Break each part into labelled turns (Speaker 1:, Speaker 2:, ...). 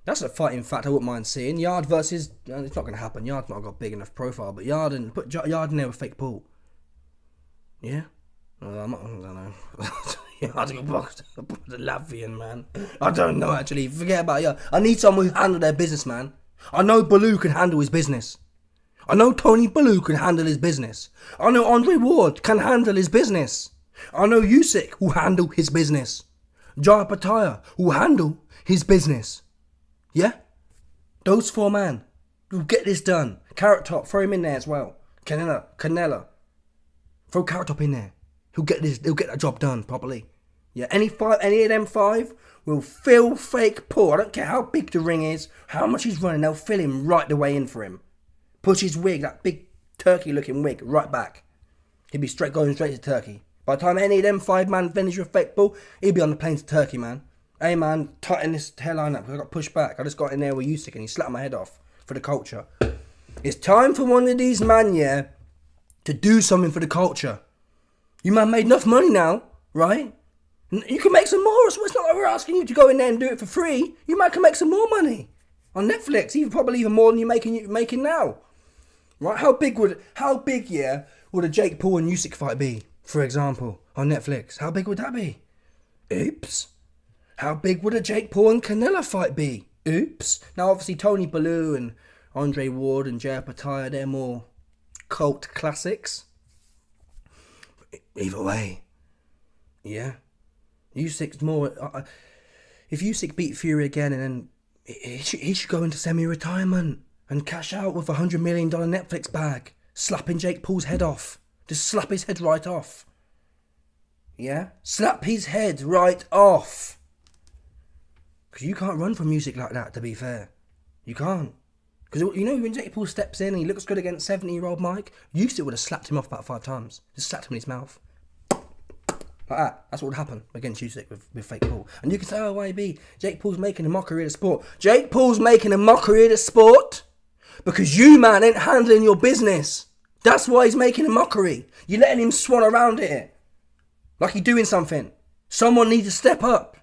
Speaker 1: That's a fighting fact I wouldn't mind seeing. Yard versus... it's not going to happen. Yard's not got a big enough profile. But Yard and... Put Yard in there with fake Paul. Yeah? I don't know. Yard got boxed. The Latvian, man. I don't know, actually. Forget about Yard. I need someone who handle their business, man. I know Baloo can handle his business. I know Tony Baloo can handle his business. I know Andre Ward can handle his business. I know Usyk will handle his business. Jaya Pataya will handle his business. Yeah? Those 4 men will get this done. Carrot Top, throw him in there as well. Canelo. Throw Carrot Top in there. He'll get that job done properly. Yeah, any of them 5 will fill fake Paul. I don't care how big the ring is, how much he's running, they'll fill him right the way in for him. Push his wig, that big turkey looking wig, right back. He'll be going straight to Turkey. By the time any of them 5 man finish with fake Paul, he'll be on the plane to Turkey, man. Hey man, tighten this hairline up because I got pushed back. I just got in there with Usyk and he slapped my head off for the culture. It's time for one of these man, yeah, to do something for the culture. You man made enough money now, right? You can make some more. So it's not like we're asking you to go in there and do it for free. You man can make some more money on Netflix, probably even more than you're making now, right? How big, yeah, would a Jake Paul and Usyk fight be, for example, on Netflix? How big would that be? Oops. How big would a Jake Paul and Canelo fight be? Oops. Now, obviously, Tony Bellew and Andre Ward and Jaya Pataya, they're more cult classics. Either way, yeah. Usyk's more... if Usyk beat Fury again and then he should go into semi-retirement and cash out with $100 million Netflix bag, slapping Jake Paul's head off. Just slap his head right off. Yeah? Slap his head right off. Because you can't run from Usyk like that, to be fair. You can't. Because, you know, when Jake Paul steps in and he looks good against 70-year-old Mike, Usyk would have slapped him off about 5 times. Just slapped him in his mouth. Like that. That's what would happen against Usyk with fake Paul. And you can say, oh, YB, Jake Paul's making a mockery of the sport. Jake Paul's making a mockery of the sport because you, man, ain't handling your business. That's why he's making a mockery. You're letting him swan around it. Like he's doing something. Someone needs to step up.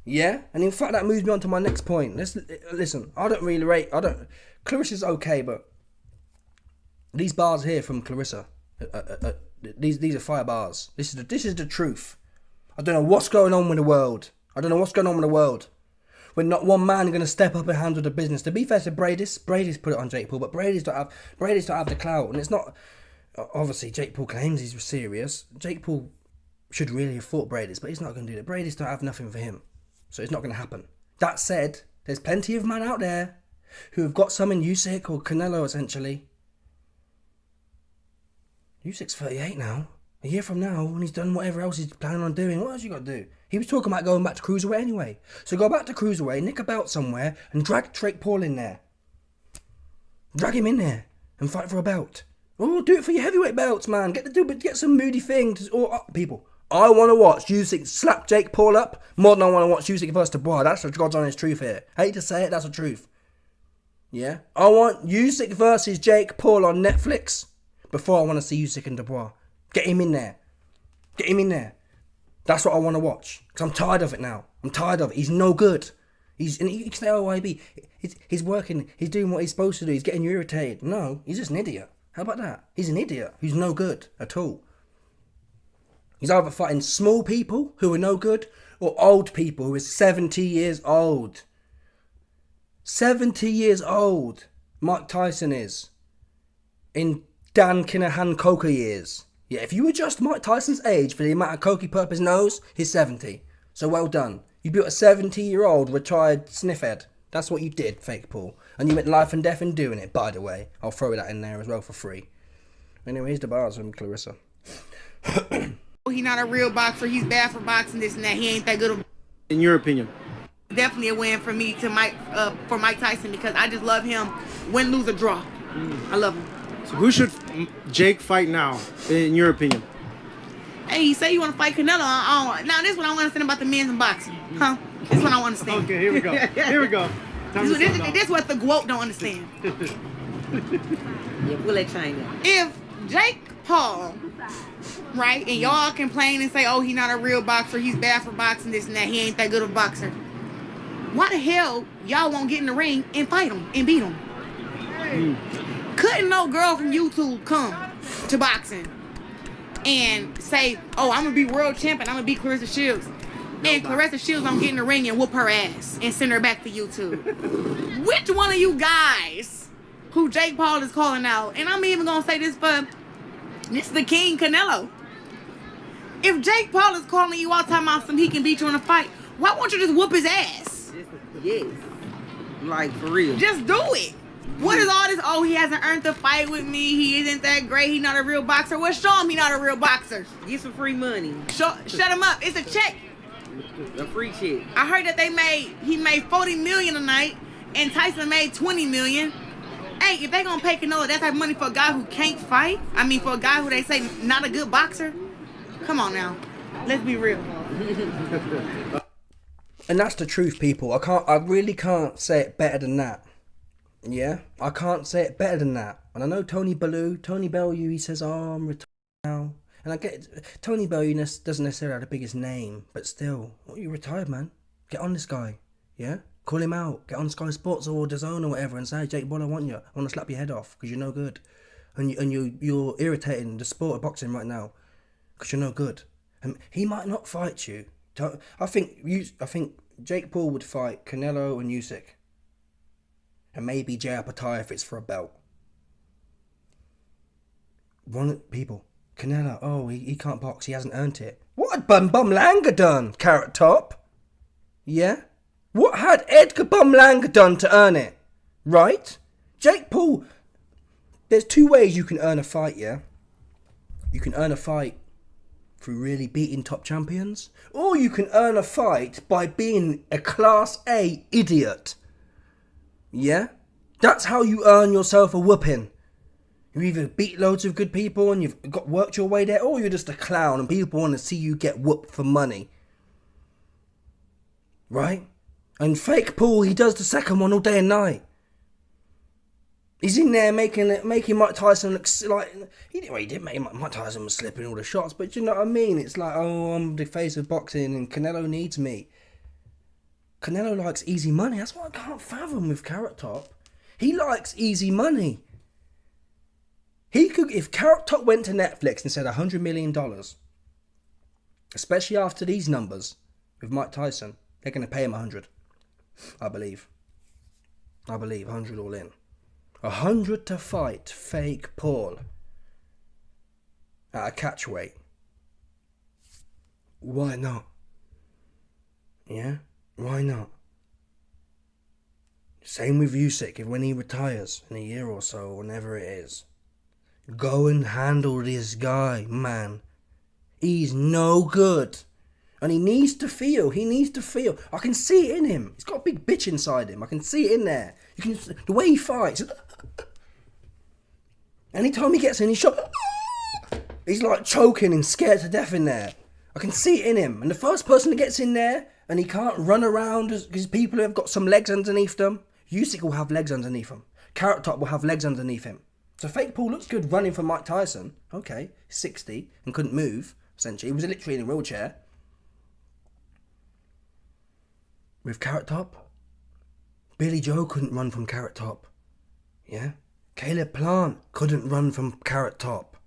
Speaker 1: Yeah? And in fact, that moves me on to my next point. Listen, I don't really rate... Clarissa's okay, but... These bars here from Clarissa... These are fire bars. This is the truth. I don't know what's going on with the world. When not one man going to step up and handle the business. To be fair to Brady's put it on Jake Paul, but Brady's don't have the clout. And it's not... Obviously, Jake Paul claims he's serious. Jake Paul should really have fought Brady's, but he's not going to do that. Brady's don't have nothing for him. So it's not going to happen. That said, there's plenty of men out there who have got some in Usyk or Canelo, essentially. Usyk's 38 now. A year from now, when he's done whatever else he's planning on doing, what else you got to do? He was talking about going back to Cruiserweight anyway. So go back to Cruiserweight, nick a belt somewhere, and drag Jake Paul in there. Drag him in there and fight for a belt. Oh, do it for your heavyweight belts, man. Get some moody thing. People, I want to watch Usyk slap Jake Paul up more than I want to watch Usyk versus Dubois. That's the God's honest truth here. I hate to say it, that's the truth. Yeah? I want Usyk versus Jake Paul on Netflix before I want to see Usyk and Dubois. Get him in there. That's what I want to watch. Because I'm tired of it now. I'm tired of it. He's no good. You can say, oh, YB, he's working. He's doing what he's supposed to do. He's getting you irritated. No, he's just an idiot. How about that? He's an idiot who's no good at all. He's either fighting small people who are no good or old people who are 70 years old. 70 years old. Mike Tyson is. In Dan Kinahan Coker years. Yeah, if you adjust Mike Tyson's age for the amount of coke he put up his nose, he's 70. So well done. You built a 70-year-old retired sniffhead. That's what you did, fake Paul. And you went life and death in doing it, by the way. I'll throw that in there as well for free. Anyway, here's the bars from Clarissa.
Speaker 2: He's not a real boxer. He's bad for boxing, this and that. He ain't that good of...
Speaker 3: In your opinion?
Speaker 2: Definitely a win for me for Mike Tyson because I just love him. Win, lose, or draw. I love him.
Speaker 3: So who should Jake fight now, in your opinion?
Speaker 2: Hey, you say you want to fight Canelo. Now, this is what I don't understand about the men's in boxing. Huh? This is what I don't understand.
Speaker 3: Okay, here we go.
Speaker 2: This is what the GWOT don't understand.
Speaker 4: Yeah, we'll let China.
Speaker 2: If Jake Paul, right, and y'all complain and say, oh, he's not a real boxer, he's bad for boxing, this and that, he ain't that good of a boxer. Why the hell y'all won't get in the ring and fight him and beat him? Couldn't no girl from YouTube come to boxing and say, oh, I'm going to be world champion, I'm going to beat Clarissa Shields. And Clarissa Shields don't get in the ring and whoop her ass and send her back to YouTube. Which one of you guys who Jake Paul is calling out, and I'm even going to say this for the King Canelo. If Jake Paul is calling you out talking about he can beat you in a fight, why won't you just whoop his ass?
Speaker 4: Yes. Like, for real.
Speaker 2: Just do it. What is all this? Oh, he hasn't earned the fight with me. He isn't that great. He's not a real boxer. Well, show him he's not a real boxer.
Speaker 4: Get some free money.
Speaker 2: Shut him up. It's a check.
Speaker 4: A free check.
Speaker 2: I heard that he made $40 million a night, and Tyson made $20 million. Hey, if they gonna pay Canelo that type of money for a guy who can't fight, I mean for a guy who they say not a good boxer, come on now, let's be real.
Speaker 1: And that's the truth, people. I really can't say it better than that. Yeah, I can't say it better than that. And I know Tony Bellew, he says, oh, I'm retired now. And I get it. Tony Bellew doesn't necessarily have the biggest name, but still, what, you retired, man? Get on this guy, yeah? Call him out. Get on Sky Sports or DAZN or whatever and say, Jake Paul, I want you. I want to slap your head off because you're no good. And you're irritating the sport of boxing right now because you're no good. And he might not fight you. I think Jake Paul would fight Canelo and Usyk. And maybe Jay Apatow if it's for a belt. People, Canelo, oh, he can't box, he hasn't earned it. What had Bum Langer done, Carrot Top? Yeah? What had Edgar Bum Langer done to earn it? Right? Jake Paul, there's two ways you can earn a fight, yeah? You can earn a fight through really beating top champions, or you can earn a fight by being a Class A idiot. Yeah? That's how you earn yourself a whooping. You either beat loads of good people and you've worked your way there, or you're just a clown and people want to see you get whooped for money. Right? And fake Paul, he does the second one all day and night. He's in there making Mike Tyson look like... He didn't make Mike Tyson was slipping all the shots, but you know what I mean? It's like, oh, I'm the face of boxing and Canelo needs me. Canelo likes easy money. That's what I can't fathom with Carrot Top. He likes easy money. He could, if Carrot Top went to Netflix and said $100 million, especially after these numbers with Mike Tyson, they're going to pay him 100. I believe 100 all in. 100 to fight fake Paul at a catchweight. Why not? Yeah? Why not? Same with Usyk, when he retires in a year or so, whenever it is. Go and handle this guy, man. He's no good. And he needs to feel. I can see it in him. He's got a big bitch inside him. I can see it in there. The way he fights. Anytime he gets in his shot, he's like choking and scared to death in there. I can see it in him. And the first person that gets in there and he can't run around because people have got some legs underneath them, Usyk will have legs underneath him. Carrot Top will have legs underneath him. So fake Paul looks good running for Mike Tyson. Okay, 60 and couldn't move, essentially. He was literally in a wheelchair. With Carrot Top, Billy Joe couldn't run from Carrot Top. Yeah? Caleb Plant couldn't run from Carrot Top.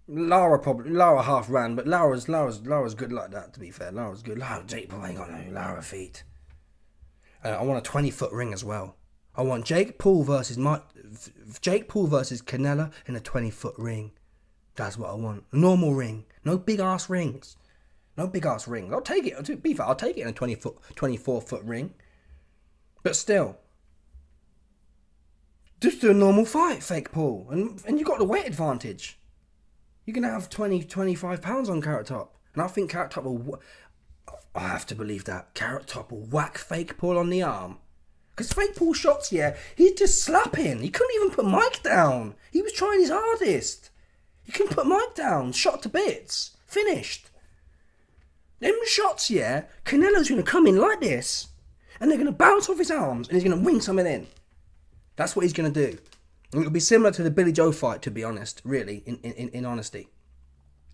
Speaker 1: Lara half ran, but Lara's good like that, to be fair. Lara's good. Jake Paul ain't got no Lara feet. I want a 20-foot ring as well. I want Jake Paul versus Canelo in a 20-foot ring. That's what I want. A normal ring. No big-ass rings. I'll take it. To be fair, I'll take it in a 24-foot ring. But still. Just do a normal fight, fake Paul. And you got the weight advantage. You're going to have 25 pounds on Carrot Top. And I think Carrot Top will... I have to believe that. Carrot Top will whack fake Paul on the arm. Because fake Paul shots, yeah, he's just slapping. He couldn't even put Mike down. He was trying his hardest. He couldn't put Mike down. Shot to bits. Finished. Them shots, yeah, Canelo's going to come in like this. And they're going to bounce off his arms. And he's going to wing something in. That's what he's going to do. And it'll be similar to the Billy Joe fight, to be honest. Really, in honesty.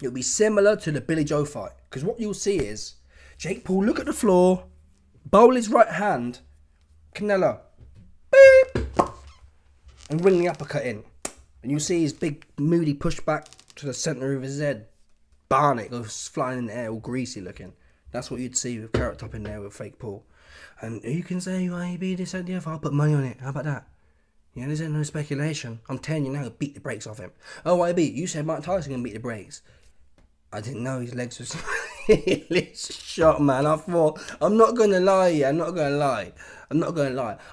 Speaker 1: It'll be similar to the Billy Joe fight. Because what you'll see is... Jake Paul look at the floor, bowl his right hand, Canelo, beep, and ring the uppercut in. And you see his big moody pushback to the centre of his head. Barnet goes flying in the air, all greasy looking. That's what you'd see with Carrot Top in there with fake Paul. And you can say, YB, this and the other, I'll put money on it. How about that? Yeah, there's no speculation. I'm telling you now, beat the brakes off him. Oh, YB, you said Mike Tyson can beat the brakes. I didn't know his legs was shot, man. I thought, I'm not going to lie.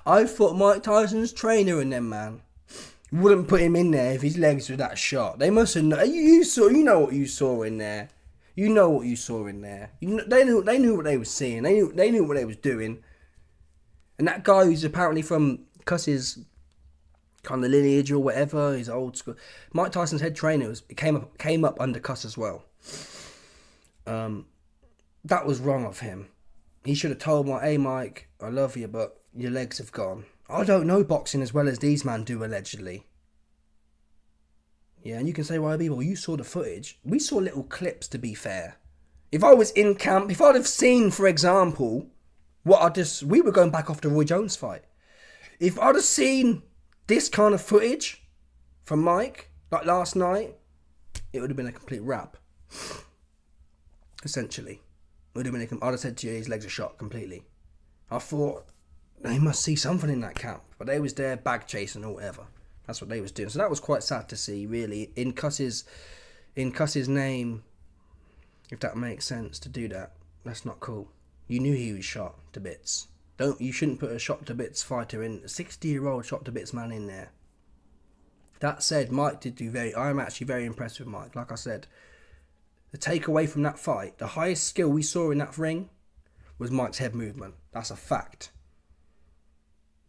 Speaker 1: I thought Mike Tyson's trainer and them, man, wouldn't put him in there if his legs were that shot. They must have known. You know what you saw in there. They knew what they were seeing. They knew what they was doing. And that guy who's apparently from Cuss's kind of lineage or whatever, he's old school. Mike Tyson's head trainer came up under Cuss as well. That was wrong of him. He should have told Mike, hey Mike, I love you, but your legs have gone. I don't know boxing as well as these men do, allegedly. Yeah, and you can say, well, you saw the footage. We saw little clips, to be fair. If I was in camp, if I'd have seen, for example, we were going back off the Roy Jones fight. If I'd have seen this kind of footage from Mike, like last night, it would have been a complete wrap. Essentially. I'd have said to you, his legs are shot completely. I thought, they must see something in that camp. But they was there bag chasing or whatever. That's what they was doing. So that was quite sad to see, really. In Cuss's name, if that makes sense, to do that. That's not cool. You knew he was shot to bits. You shouldn't put a shot to bits fighter in, a 60-year-old shot to bits man in there. That said, Mike did I'm actually very impressed with Mike. Like I said, the takeaway from that fight, the highest skill we saw in that ring was Mike's head movement. That's a fact.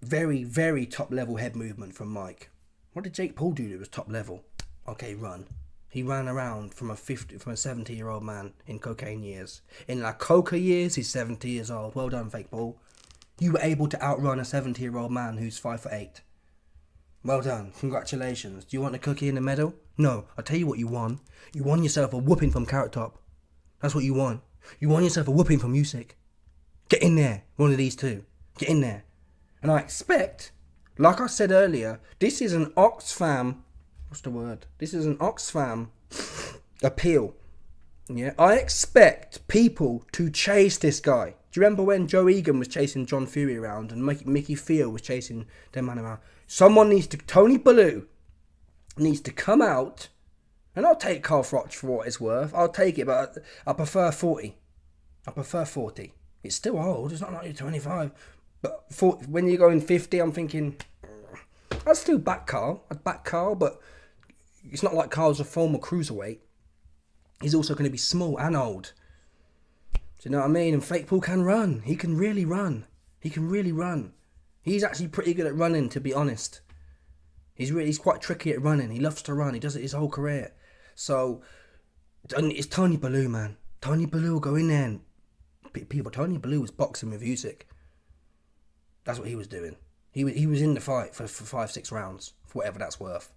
Speaker 1: Very, very top level head movement from Mike. What did Jake Paul do that was top level? Okay, run. He ran around from a 70-year-old man in cocaine years. In La Coca years, he's 70 years old. Well done, fake Paul. You were able to outrun a 70-year-old man who's 5'8". Well done. Congratulations. Do you want a cookie and a medal? No. I'll tell you what you won. You won yourself a whooping from Carrot Top. That's what you won. You won yourself a whooping from Usyk. Get in there. One of these two. Get in there. And I expect, like I said earlier, this is an Oxfam. What's the word? This is an Oxfam appeal. Yeah. I expect people to chase this guy. Do you remember when Joe Egan was chasing John Fury around and Mickey Field was chasing them man around? Tony Bellew needs to come out, and I'll take Carl Froch for what it's worth. I'll take it, but I prefer 40. It's still old. It's not like you're 25. But when you're going 50, I'm thinking, I'd still back Carl. But it's not like Carl's a former cruiserweight. He's also going to be small and old. Do you know what I mean? And fake Paul can run. He can really run. He's actually pretty good at running, to be honest. He's quite tricky at running. He loves to run. He does it his whole career. So, it's Tony Bellew, man. Tony Bellew will go in there and... Tony Bellew was boxing with Usyk. That's what he was doing. He was in the fight for 5-6 rounds, for whatever that's worth.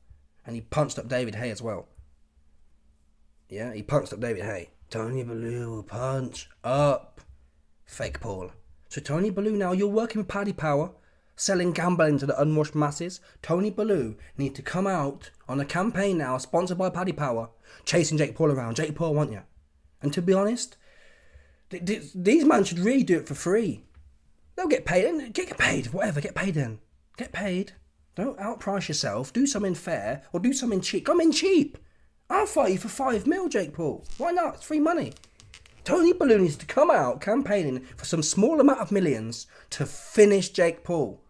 Speaker 1: And he punched up David Haye as well. Yeah, he punched up David Haye. Tony Bellew will punch up fake Paul. So Tony Bellew now, you're working with Paddy Power, selling gambling to the unwashed masses. Tony Bellew need to come out on a campaign now, sponsored by Paddy Power, chasing Jake Paul around. Jake Paul want you. And to be honest, these men should really do it for free. They'll get paid. Get paid. Whatever. Get paid then. Get paid. Don't outprice yourself. Do something fair or do something cheap. Come in cheap. I'll fight you for $5 million, Jake Paul. Why not? It's free money. Tony Bellew needs to come out campaigning for some small amount of millions to finish Jake Paul.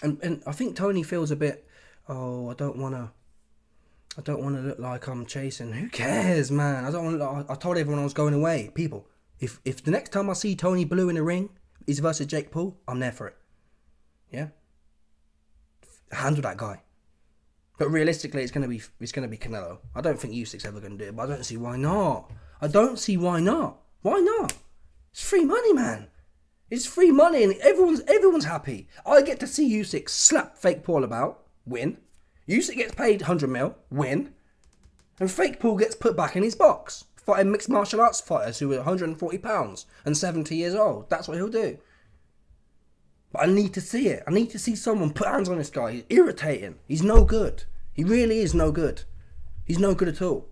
Speaker 1: And I think Tony feels a bit, I don't want to look like I'm chasing. Who cares, man? I don't want to look like, I told everyone I was going away. People, if the next time I see Tony Bellew in the ring is versus Jake Paul, I'm there for it. Yeah? Handle that guy. But realistically, it's gonna be Canelo. I don't think Usyk's ever gonna do it, but I don't see why not. Why not? It's free money, man. It's free money, and everyone's happy. I get to see Usyk slap fake Paul about, win. Usyk gets paid 100 mil, win. And fake Paul gets put back in his box, fighting mixed martial arts fighters who are 140 pounds and 70 years old. That's what he'll do. But I need to see it. I need to see someone put hands on this guy. He's irritating. He's no good. He really is no good. He's no good at all.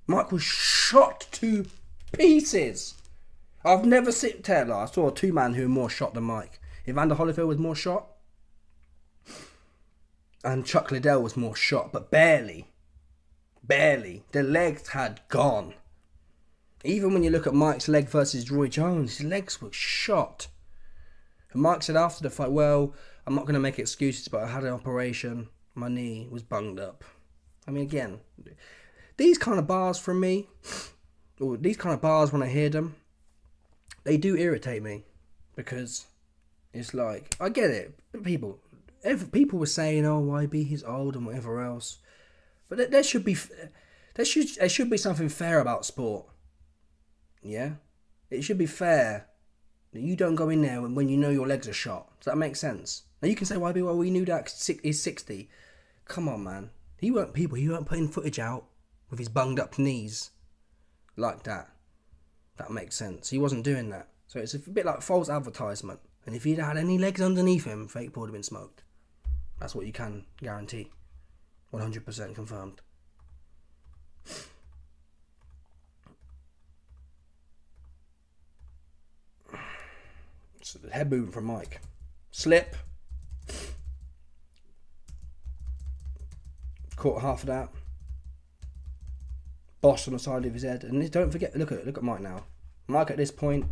Speaker 1: Mike was shot to pieces. I've never seen Taylor. I saw two men who were more shot than Mike. Evander Holyfield was more shot. And Chuck Liddell was more shot, but barely. Barely. The legs had gone. Even when you look at Mike's leg versus Roy Jones, his legs were shot. And Mike said after the fight, well, I'm not going to make excuses, but I had an operation. My knee was bunged up. I mean, again, these kind of bars from me, or these kind of bars when I hear them, they do irritate me. Because it's like, I get it. People were saying, oh, YB, he's old and whatever else. But there should be something fair about sport. Yeah? It should be fair. You don't go in there when you know your legs are shot. Does that make sense? Now you can say, YB, well, we knew that he's 60. Come on, man. He weren't putting footage out with his bunged up knees like that. That makes sense. He wasn't doing that. So it's a bit like false advertisement. And if he'd had any legs underneath him, fake Paul would have been smoked. That's what you can guarantee. 100% confirmed. So the head movement from Mike. Slip. Caught half of that. Boss on the side of his head. And don't forget, look at Mike now. Mike at this point,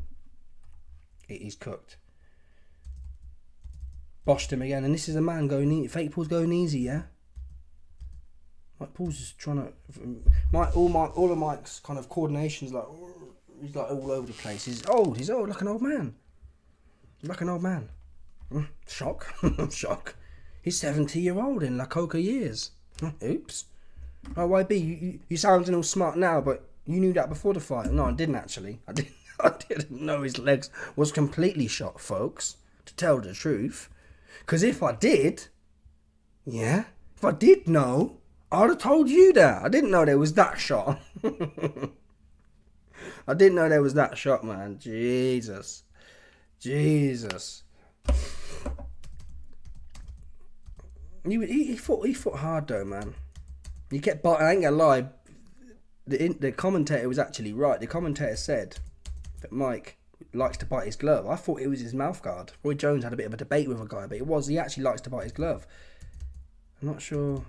Speaker 1: he's cooked. Boshed him again. And this is a man going easy. Fake Paul's going easy, yeah? Mike Paul's just trying to... All of Mike's kind of coordination's like... He's like all over the place. He's old like an old man. Like an old man. Shock. Shock. He's 70-year-old in La Coca years. Oops. Oh, YB, you sounding all smart now, but you knew that before the fight. No, I didn't actually. I didn't know his legs was completely shot, folks. To tell the truth. Because if I did, yeah, if I did know, I'd have told you that. I didn't know there was that shot. I didn't know there was that shot, man. Jesus. He fought hard though, man. You kept biting. I ain't gonna lie. The commentator was actually right. The commentator said that Mike likes to bite his glove. I thought it was his mouth guard. Roy Jones had a bit of a debate with a guy, but he actually likes to bite his glove. I'm not sure.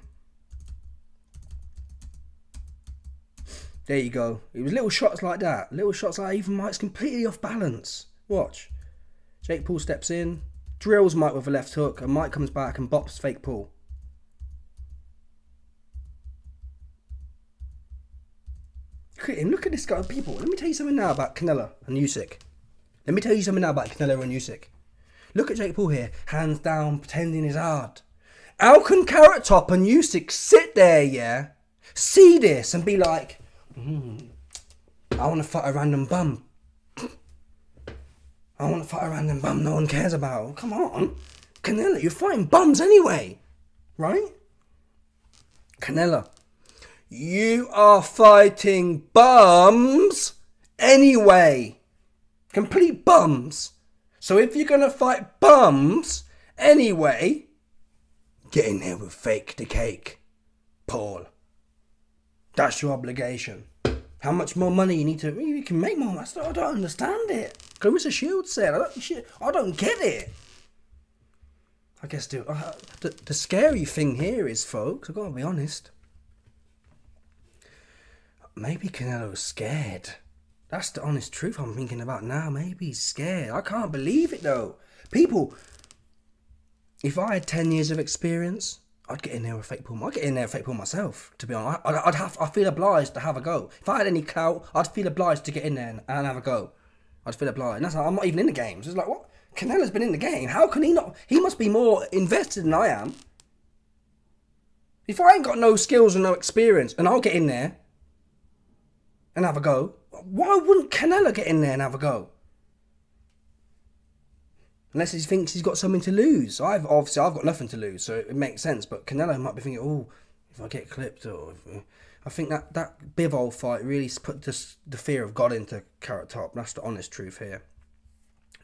Speaker 1: There you go. It was little shots like that. Little shots like that. Even Mike's completely off balance. Watch. Jake Paul steps in, drills Mike with a left hook, and Mike comes back and bops fake Paul. Look at him. Look at this guy. People, let me tell you something now about Canelo and Usyk. Look at Jake Paul here. Hands down, pretending he's hard. How can Carrot Top and Usyk sit there, yeah, see this and be like, I want to fight a random bum. I want to fight a random bum no one cares about. Come on. Canelo, you're fighting bums anyway. Right? Canelo, you are fighting bums anyway. Complete bums. So if you're going to fight bums anyway, get in there with fake the cake, Paul. That's your obligation. How much more money you need to... You can make more. I don't understand it. Clarissa Shields said, I don't get it. I guess the scary thing here is, folks, I've got to be honest. Maybe Canelo's scared. That's the honest truth I'm thinking about now. Maybe he's scared. I can't believe it, though. People, if I had 10 years of experience... I'd get in there with fake Paul. I'd get in there with fake Paul myself, to be honest. I feel obliged to have a go. If I had any clout, I'd feel obliged to get in there and have a go. I'd feel obliged. And that's like, I'm not even in the games. It's like, what? Canelo's been in the game. How can he not? He must be more invested than I am. If I ain't got no skills and no experience, and I'll get in there and have a go, why wouldn't Canelo get in there and have a go? Unless he thinks he's got something to lose. I've got nothing to lose, so it makes sense. But Canelo might be thinking, oh, if I get clipped, or if I think that Bivol fight really put the fear of God into Carrot Top. That's the honest truth here.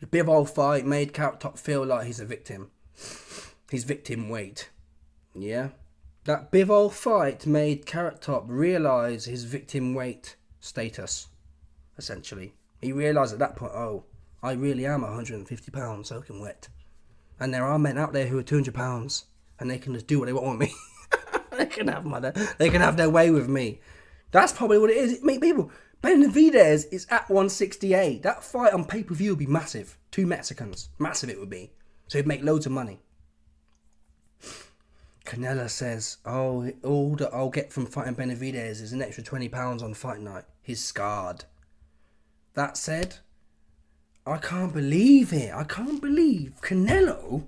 Speaker 1: The Bivol fight made Carrot Top feel like he's a victim. He's victim weight. Yeah? That Bivol fight made Carrot Top realise his victim weight status, essentially. He realised at that point, oh, I really am 150 pounds soaking wet. And there are men out there who are 200 pounds and they can just do what they want with me. They can have their way with me. That's probably what it is. People, Benavidez is at 168. That fight on pay-per-view would be massive. 2 Mexicans. Massive it would be. So he'd make loads of money. Canelo says, oh, all that I'll get from fighting Benavidez is an extra 20 pounds on fight night. He's scarred. That said, I can't believe it. I can't believe Canelo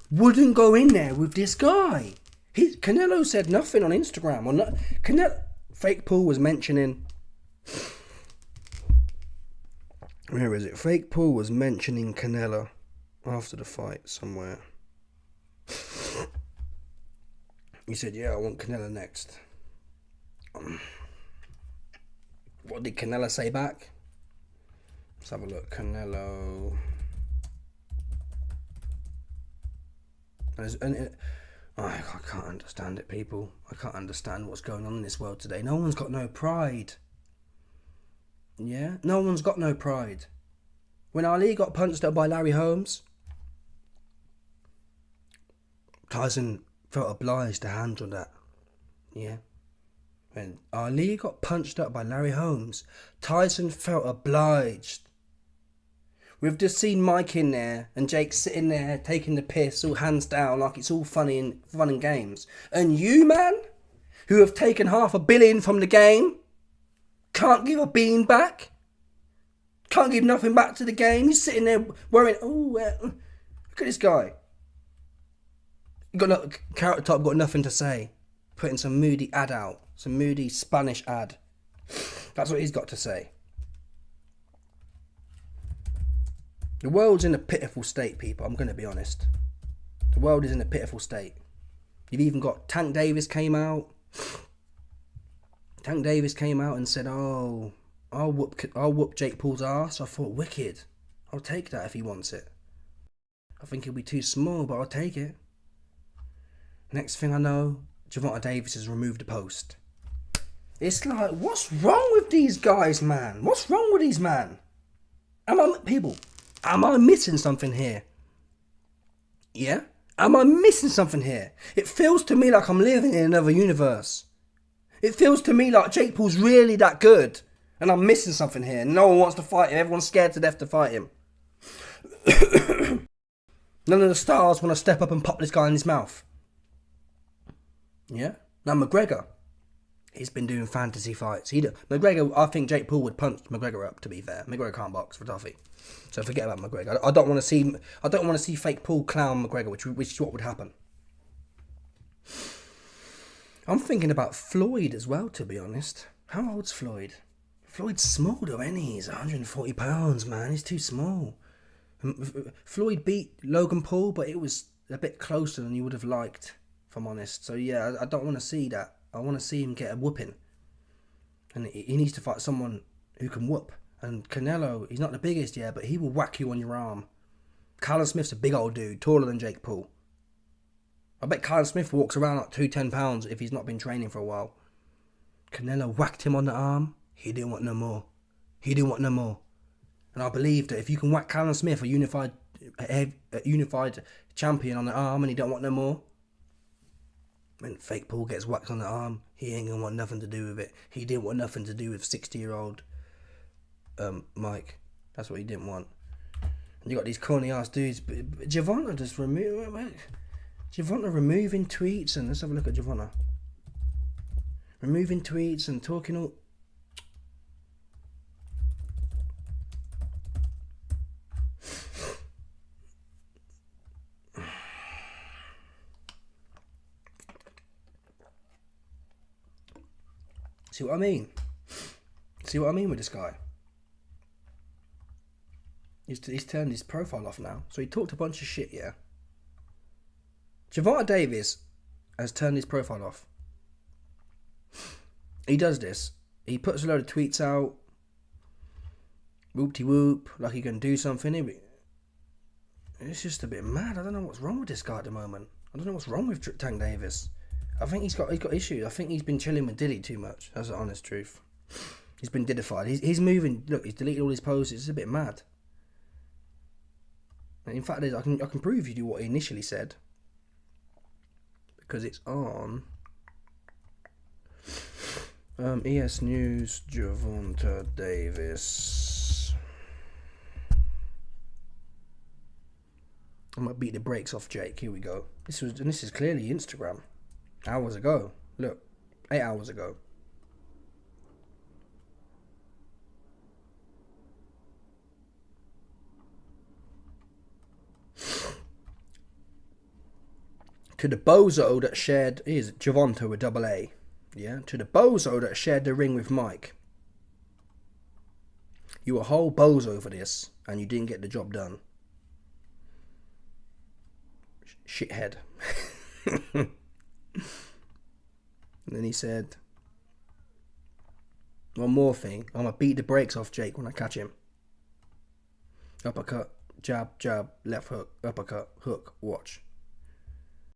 Speaker 1: wouldn't go in there with this guy. Canelo said nothing on Instagram. Or not. Fake Paul was mentioning... Where is it? Fake Paul was mentioning Canelo after the fight somewhere. He said, yeah, I want Canelo next. What did Canelo say back? Let's have a look. Canelo... I can't understand it, people. I can't understand what's going on in this world today. No one's got no pride. Yeah? No one's got no pride. When Ali got punched up by Larry Holmes, Tyson felt obliged to handle that. Yeah? When Ali got punched up by Larry Holmes, Tyson felt obliged. We've just seen Mike in there and Jake sitting there taking the piss, all hands down, like it's all fun and games. And you, man, who have taken $500 million from the game, can't give a bean back, can't give nothing back to the game. You're sitting there worrying, look at this guy. Carrot Top got nothing to say. Putting some moody ad out, some moody Spanish ad. That's what he's got to say. The world's in a pitiful state, people. I'm going to be honest. The world is in a pitiful state. You've even got Tank Davis came out. Tank Davis came out and said, oh, I'll whoop Jake Paul's ass. I thought, wicked. I'll take that if he wants it. I think he'll be too small, but I'll take it. Next thing I know, Gervonta Davis has removed the post. It's like, what's wrong with these guys, man? What's wrong with these man? Am I missing something here? Yeah? Am I missing something here? It feels to me like I'm living in another universe. It feels to me like Jake Paul's really that good. And I'm missing something here. No one wants to fight him. Everyone's scared to death to fight him. None of the stars want to step up and pop this guy in his mouth. Yeah? Now McGregor. He's been doing fantasy fights. McGregor, I think Jake Paul would punch McGregor up, to be fair. McGregor can't box for toffee. So forget about McGregor. I don't want to see fake Paul clown McGregor, which is what would happen. I'm thinking about Floyd as well, to be honest. How old's Floyd? Floyd's small though, ain't he? He's 140 pounds, man. He's too small. Floyd beat Logan Paul, but it was a bit closer than you would have liked, if I'm honest. So yeah, I don't want to see that. I want to see him get a whooping. And he needs to fight someone who can whoop. And Canelo, he's not the biggest, yeah, but he will whack you on your arm. Callum Smith's a big old dude, taller than Jake Paul. I bet Callum Smith walks around like 210 pounds if he's not been training for a while. Canelo whacked him on the arm. He didn't want no more. And I believe that if you can whack Callum Smith, a unified champion, on the arm, and he don't want no more, when fake Paul gets whacked on the arm, he ain't gonna want nothing to do with it. He didn't want nothing to do with 60-year-old Mike. That's what he didn't want. And you got these corny ass dudes. Gervonta just removing tweets, and let's have a look at Gervonta. Removing tweets and talking all. See what I mean? See what I mean with this guy? He's turned his profile off now. So he talked a bunch of shit, yeah? Gervonta Davis has turned his profile off. He does this. He puts a load of tweets out. Whoop-de-whoop. Like he can do something. It's just a bit mad. I don't know what's wrong with this guy at the moment. I don't know what's wrong with Tank Davis. I think he's got issues. I think he's been chilling with Diddy too much. That's the honest truth. He's been Diddified. He's moving. Look, he's deleted all his posts. It's a bit mad. And in fact, I can prove you what he initially said. Because it's on ES News, Gervonta Davis. I'm gonna beat the brakes off Jake. Here we go. This is clearly Instagram. Hours ago. Look, 8 hours ago. To the bozo that shared, here's Gervonta with double A. Yeah, to the bozo that shared the ring with Mike. You a whole bozo for this, and you didn't get the job done. Shithead. And then he said, one more thing, I'm gonna beat the brakes off Jake when I catch him. Uppercut, jab, jab, left hook, uppercut, hook, watch.